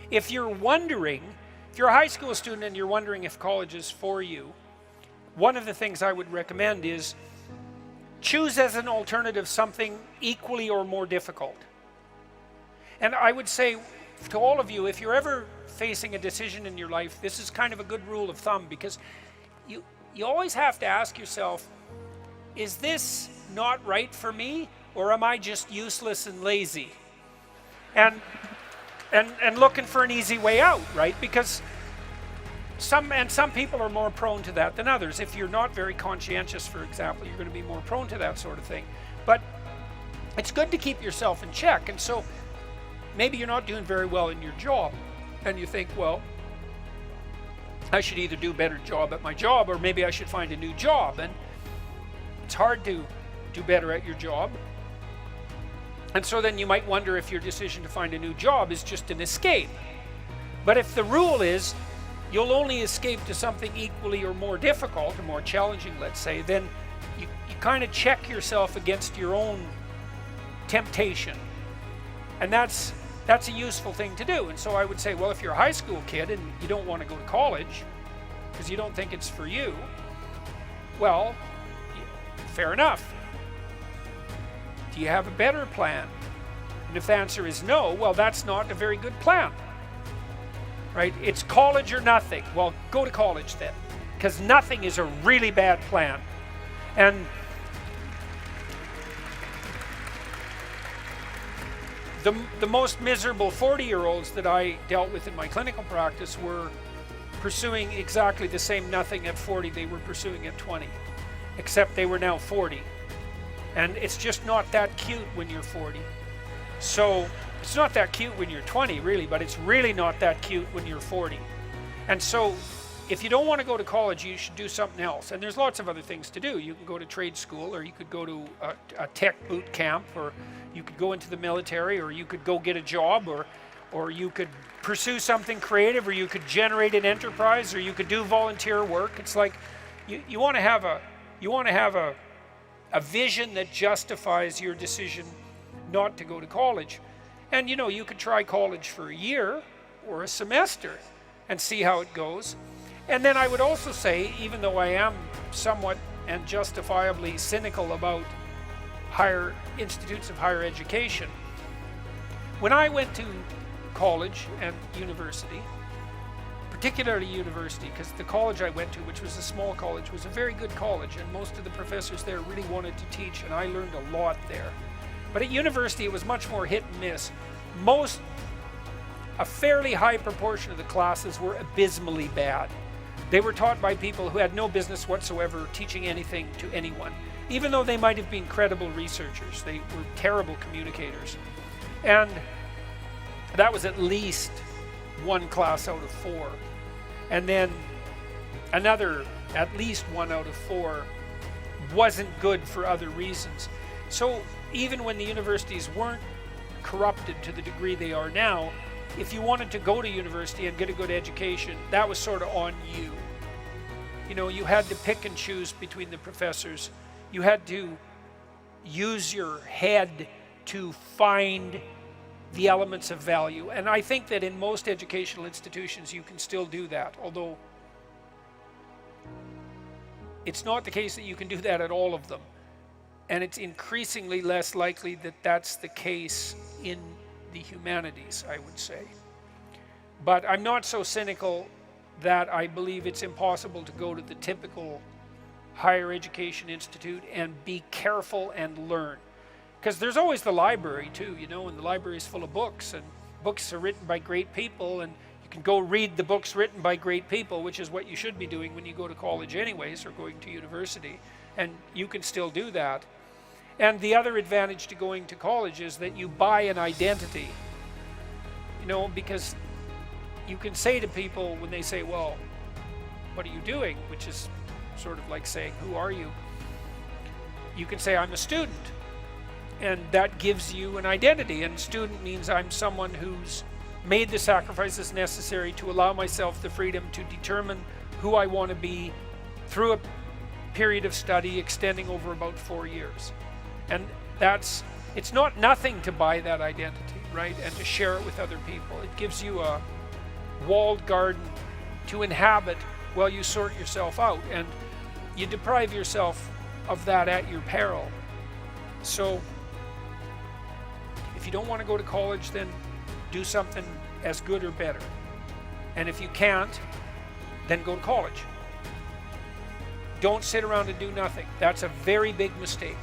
If you're wondering, if you're a high school student and you're wondering if college is for you, one of the things I would recommend is choose as an alternative something equally or more difficult. And I would say to all of you, if you're ever facing a decision in your life, this is kind of a good rule of thumb, because you always have to ask yourself, is this not right for me, or am I just useless and lazy? And looking for an easy way out, right? Because some people are more prone to that than others. If you're not very conscientious, for example, you're going to be more prone to that sort of thing. But it's good to keep yourself in check. And so maybe you're not doing very well in your job, and you think, well, I should either do a better job at my job, or maybe I should find a new job. And it's hard to do better at your job. And so then you might wonder if your decision to find a new job is just an escape. But if the rule is you'll only escape to something equally or more difficult, or more challenging, let's say, then you kind of check yourself against your own temptation. And that's a useful thing to do. And so I would say, well, if you're a high school kid and you don't want to go to college because you don't think it's for you, well, fair enough. Do you have a better plan? And if the answer is no, well, that's not a very good plan, right? It's college or nothing. Well, go to college then, because nothing is a really bad plan. And the most miserable 40-year-olds that I dealt with in my clinical practice were pursuing exactly the same nothing at 40 they were pursuing at 20, except they were now 40. And it's just not that cute when you're 40. So it's not that cute when you're 20, really, but it's really not that cute when you're 40. And so if you don't want to go to college, you should do something else. And there's lots of other things to do. You can go to trade school, or you could go to a tech boot camp, or you could go into the military, or you could go get a job, or you could pursue something creative, or you could generate an enterprise, or you could do volunteer work. It's like you want to have a vision that justifies your decision not to go to college. And you could try college for a year or a semester and see how it goes. And then I would also say, even though I am somewhat and justifiably cynical about higher institutes of higher education, when I went to college and university, particularly university, because the college I went to, which was a small college, was a very good college, and most of the professors there really wanted to teach, and I learned a lot there. But at university it was much more hit and miss. A fairly high proportion of the classes were abysmally bad. They were taught by people who had no business whatsoever teaching anything to anyone, even though they might have been credible researchers. They were terrible communicators. And that was at least one class out of 4. And then another, at least 1 out of 4, wasn't good for other reasons. So even when the universities weren't corrupted to the degree they are now, if you wanted to go to university and get a good education, that was sort of on you. You had to pick and choose between the professors. You had to use your head to find the elements of value. And I think that in most educational institutions you can still do that, although it's not the case that you can do that at all of them. And it's increasingly less likely that that's the case in the humanities, I would say. But I'm not so cynical that I believe it's impossible to go to the typical higher education institute and be careful and learn. Because there's always the library too, and the library is full of books, and books are written by great people, and you can go read the books written by great people, which is what you should be doing when you go to college anyways, or going to university, and you can still do that. And the other advantage to going to college is that you buy an identity, because you can say to people when they say, well, what are you doing? Which is sort of like saying, who are you? You can say, I'm a student. And that gives you an identity. And student means I'm someone who's made the sacrifices necessary to allow myself the freedom to determine who I want to be through a period of study extending over about 4 years. And that's It's not nothing to buy that identity, right? And to share it with other people. It gives you a walled garden to inhabit while you sort yourself out. And you deprive yourself of that at your peril. So if you don't want to go to college, then do something as good or better. And if you can't, then go to college. Don't sit around and do nothing. That's a very big mistake.